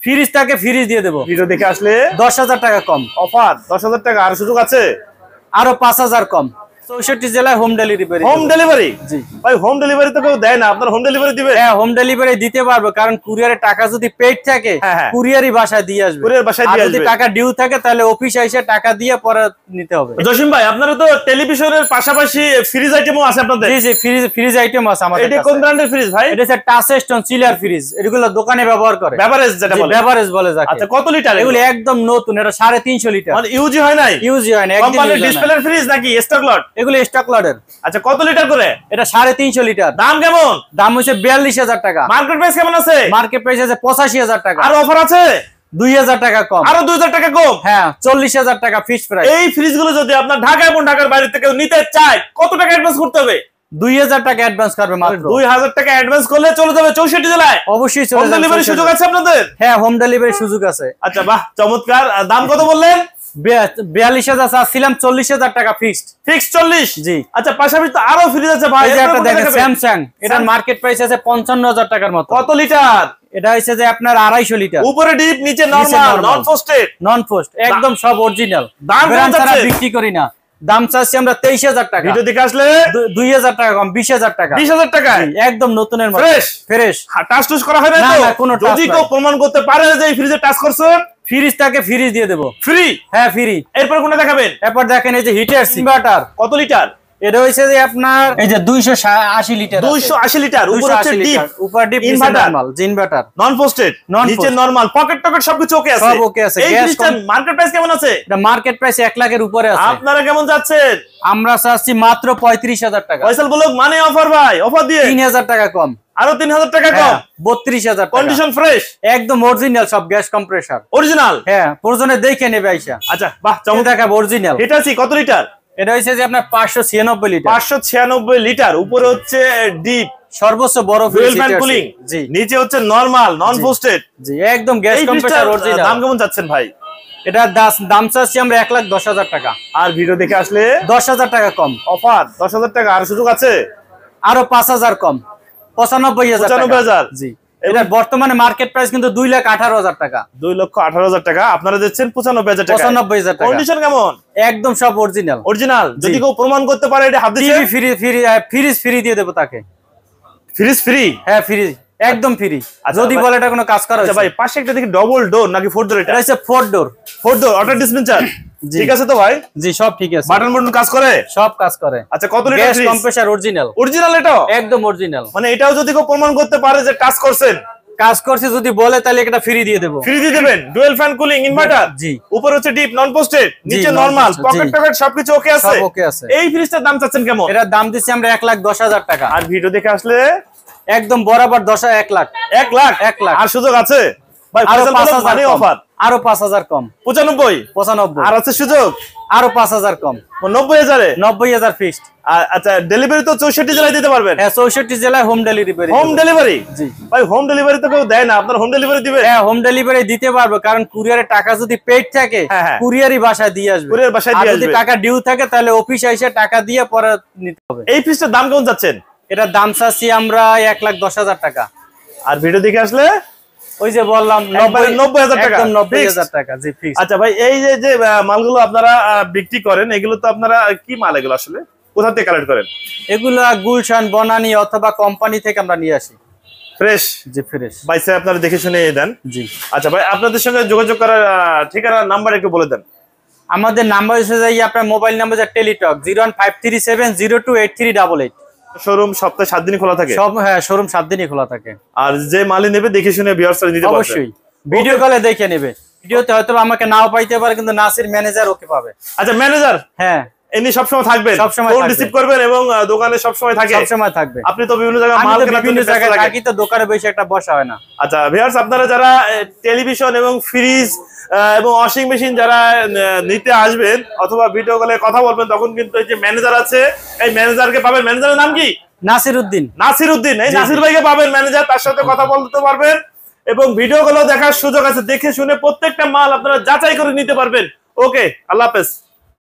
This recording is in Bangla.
ফ্রিজটাকে ফ্রিজ দিয়ে দেবো। ভিডিও দেখে আসলে 10,000 টাকা কম অফার, 10,000 টাকা আর সুযোগ আছে, আরো 5,000 কম। 64 জেলায় হোম ডেলিভারি। Home delivery? জি ভাই হোম ডেলিভারি তো কেউ দেয় না, আপনার হোম ডেলিভারি দিবেন? হ্যাঁ হোম ডেলিভারি দিতে পারবো, কারণ কুরিয়ারের টাকা যদি পেইড থাকে কুরিয়ারই বাসায় দিয়ে আসবে। কুরিয়ার বাসায় দিয়ে আসবে। যদি টাকা ডিউ থাকে তাহলে অফিসে এসে টাকা দিয়ে পরে নিতে হবে। জসিম ভাই আপনারা তো টেলিভিশনের পাশাপাশি ফ্রিজ আইটেমও আছে আপনাদের? জি জি ফ্রিজ আইটেম আছে আমাদের। এটা কোন ব্র্যান্ডের ফ্রিজ ভাই? এটা হচ্ছে টাচস্টোন চিলার ফ্রিজ, এগুলো দোকানে ব্যবহার করে। বেভারেজ যেটা বলে? বেভারেজ বলে যাকে। আচ্ছা কত লিটার এগুলো? একদম নতুন, এটা 350 লিটার। মানে ইউজই হয় নাই? ইউজই হয় না, একদম কোম্পানির ডিসপ্লের ফ্রিজ নাকি স্টক লট? এগুলো স্টক লটের। আচ্ছা কত লিটার করে? এটা 350 লিটার। দাম কেমন? দাম হচ্ছে 42,000 টাকা। মার্কেট প্রাইস কেমন আছে? মার্কেট প্রাইস আছে 85,000 টাকা। আর অফার আছে 2,000 টাকা কম। আরো 2,000 টাকা কম? হ্যাঁ 40,000 টাকা ফিক্সড প্রাইস। এই ফ্রিজ গুলো যদি আপনার ঢাকা এবং ঢাকার বাইরে থেকে নিতে চায় কত টাকা অ্যাডভান্স করতে হবে? 2,000 টাকা অ্যাডভান্স করবে মাত্র। 2,000 টাকা অ্যাডভান্স করলে চলে যাবে 64 জেলায়? অবশ্যই চলে যাবে। হোম ডেলিভারি সুযোগ আছে আপনাদের? হ্যাঁ হোম ডেলিভারি সুযোগ আছে। আচ্ছা বাহ চমৎকার। দাম কত বললেন? 42,000 চাচ্ছিলাম, 40,000 টাকা ফিক্সড। ফিক্সড 40? জি। আচ্ছা পাশাপাশি তো আরো ফ্রিজ আছে ভাই। এই যে একটা দেখেন স্যামসাং, এটার মার্কেট প্রাইস আছে 55,000 টাকার মতো। কত লিটার? এটা হচ্ছে যে আপনার 250 লিটার। উপরে ডিপ নিচে নরমাল, নন পোস্টেড? নন পোস্ট, একদম সব অরিজিনাল। দাম কেমন ছাড়া যাচ্ছে? বিক্রি করি না। দাম চাচ্ছি আমরা 23,000 টাকা। ভিডিও দেখে আসলে 2,000 টাকা কম, 20,000 টাকা। 20,000 টাকা একদম নতুনের মতো ফ্রেশ ফ্রেশ। টাচ টুচ করা হয় না তো? না কোনো টাচ যদি কেউ প্রমাণ করতে পারে যে এই ফ্রিজে টাচ করছেন ফ্রিজটাকে ফ্রিজ দিয়ে দেবো। ফ্রি? হ্যাঁ ফ্রি। এরপর কোনটা দেখাবেন? এরপর দেখেন এই যে হিটার ইনভার্টার। কত লিটার? এটা হইছে যে আপনার এই যে 280 লিটার। 280 লিটার। উপরে হচ্ছে ডিপ, উপর ডিপ নরমাল ইনভার্টার, নন পোস্টেড, নিচে নরমাল, পকেট টকেট সবকিছু ওকে আছে? সব ওকে আছে। এই ফ্রিজটার মার্কেট প্রাইস কেমন আছে? এটা মার্কেট প্রাইস 1 লাখের উপরে আছে। আপনারা কেমন যাচ্ছেন? আমরা চাচ্ছি মাত্র 35,000 টাকা। ফয়সাল ব্লগ মানে অফার ভাই, অফার দিয়ে 3,000 টাকা কম। আরো 3,000 টাকা কম? 32,000 টাকা। Condition fresh? একদম অরিজিনাল, সব গ্যাস কম্প্রেসার অরিজিনাল? হ্যাঁ প্রয়োজনে দেখে নেবে আইসা। আচ্ছা বাহ চমৎকার। দেখাবো অরিজিনাল। এটা আছে কত লিটার? এটা হইছে যে আপনার 596 লিটার। 596 লিটার। উপরে হচ্ছে ডিপ, সর্বোচ্চ বড় ডুয়াল ফ্যান কুলিং। জি। নিচে হচ্ছে নরমাল, নন পোস্টেড। জি একদম গ্যাস কম্প্রেসার অরিজিনাল। দাম কেমন যাচ্ছেন ভাই? এটা দাম চাচ্ছি আমরা 1,10,000 টাকা। আর ভিডিও দেখে আসলে 10,000 টাকা কম। অফার 10,000 টাকা আর সুযোগ আছে, আরো 5,000 কম, 95,000 টাকা। 95,000? জি। এটা বর্তমানে মার্কেট প্রাইস কিন্তু 2,18,000 টাকা। 2,18,000 টাকা। আপনারা দিচ্ছেন 95,000 টাকা। 95,000 টাকা। কন্ডিশন কেমন? একদম সব অরিজিনাল। অরিজিনাল? যদি কেউ প্রমাণ করতে পারে এটা হাত দিছে? ফ্রিজ ফ্রি দিয়ে দেব তাকে। Fridge free? হ্যাঁ ফ্রিজ একদম ফ্রি, যদি বলে এটা কোনো কাজ করা। আচ্ছা ভাই পাশে একটা দেখি ডবল ডোর নাকি 4 ডোর? এটা হচ্ছে 4 ডোর। 4 ডোর ওয়াটার ডিসপেন্সার? ঠিক আছে তো ভাই? জি সব ঠিক আছে। বাটন বাটন কাজ করে? সব কাজ করে। আচ্ছা কত litre gas fridge? Compressor original. Original? এটা একদম অরিজিনাল। মানে এটাও যদি কেউ প্রমাণ করতে পারে যে কাজ করছেন, কাজ করছে যদি বলে তাহলে এটা ফ্রি দিয়ে দেব। ফ্রি দিয়ে দিবেন? Dual fan cooling inverter? জি। উপরে হচ্ছে ডিপ, নন পোস্টেড, নিচে নরমাল, পকেট টকেট সবকিছু ওকে আছে? সব ওকে আছে। এই ফ্রিজটার দাম চাচ্ছেন কেমন? এটার দাম দিচ্ছি আমরা 1,10,000 টাকা। আর ভিডিও দেখে আসলে একদম বরাবর 1 লাখ। 1 লাখ? 1 লাখ। আর সুযোগ আছে ভাই? আরো ফয়সাল 5,000 মানে অফার আরো 5,000 কম। 95? আর আছে সুযোগ আরো 5,000 কম। 90,000? 90,000 ফিক্সড। আচ্ছা ডেলিভারি তো 64 জেলায় দিতে পারবেন? হ্যাঁ 64 জেলায় হোম ডেলিভারি। Home delivery? জি। ভাই হোম ডেলিভারি তো কেউ দেয় না, আপনার হোম ডেলিভারি দিবেন? হ্যাঁ হোম ডেলিভারি দিতে পারবো, কারণ কুরিয়ারের টাকা যদি পেইড থাকে কুরিয়ারই বাসায় দিয়ে আসবে। কুরিয়ার বাসায় দিয়ে আসবে। যদি টাকা ডিউ থাকে তাহলে অফিসে এসে টাকা দিয়ে পরে নিতে হবে। এই ফ্রিজটার দাম কেমন যাচ্ছেন? এটার দাম চাচ্ছি আমরা 1,10,000 টাকা। আর ভিডিও দেখে আসলে ওই যে বললাম 90,000 টাকা। একদম 90,000 টাকা। জি ফিক্স। আচ্ছা ভাই এই যে মালগুলো আপনারা বিক্রি করেন, এগুলো তো আপনারা কি মাল এগুলো আসলে কোথা থেকে কালেক্ট করেন? এগুলা গুলশান, বনানী অথবা কোম্পানি থেকে আমরা নিয়ে আসি। ফ্রেশ? জি ফ্রেশ। ভাই স্যার আপনারা দেখে শুনে দেন? জি। আচ্ছা ভাই আপনাদের সঙ্গে যোগাযোগ করার ঠিকানা নাম্বার একটু বলে দেন। আমাদের নাম্বার হচ্ছে যাই আপনার মোবাইল নাম্বার যা টেলিটক 01537028388। শোরুম সপ্তাহে 7 দিন খোলা থাকে? সব হ্যাঁ শোরুম 7 দিনই খোলা থাকে। আর যে মালই নেবে দেখে শুনে ভিউয়ার্সরা নিতে পারবে? অবশ্যই ভিডিও কলে দেখে নেবে। ভিডিওতে হয়তো আমাকে নাও পাইতে পারে, কিন্তু নাসির ম্যানেজার ওকে পাবে। আচ্ছা ম্যানেজার? হ্যাঁ এমনি সবসময় থাকবেন? সবসময় ফোন রিসিভ করবেন এবং দোকানে সবসময় থাকে? সবসময় থাকবে। আপনি তো বিভিন্ন জায়গায় মাল কেনার জন্য ব্যস্ত থাকেন। থাকি তো দোকানে বসে একটা বসা হয় না। আচ্ছা ভিউয়ার্স আপনারা যারা টেলিভিশন এবং ফ্রিজ এবং ওয়াশিং মেশিন যারা নিতে আসবেন অথবা ভিডিও কলে কথা বলবেন, তখন কিন্তু এই যে ম্যানেজার আছে এই ম্যানেজারকে পাবেন। ম্যানেজারের নাম কি? নাসির উদ্দিন। নাসির উদ্দিন। এই নাসির ভাইকে পাবেন ম্যানেজার, তার সাথে কথা বলতে পারবেন এবং ভিডিও কলেও দেখার সুযোগ আছে। দেখে শুনে প্রত্যেকটা মাল আপনারা যাচাই করে নিতে পারবেন। ওকে আল্লাহ হাফেজ।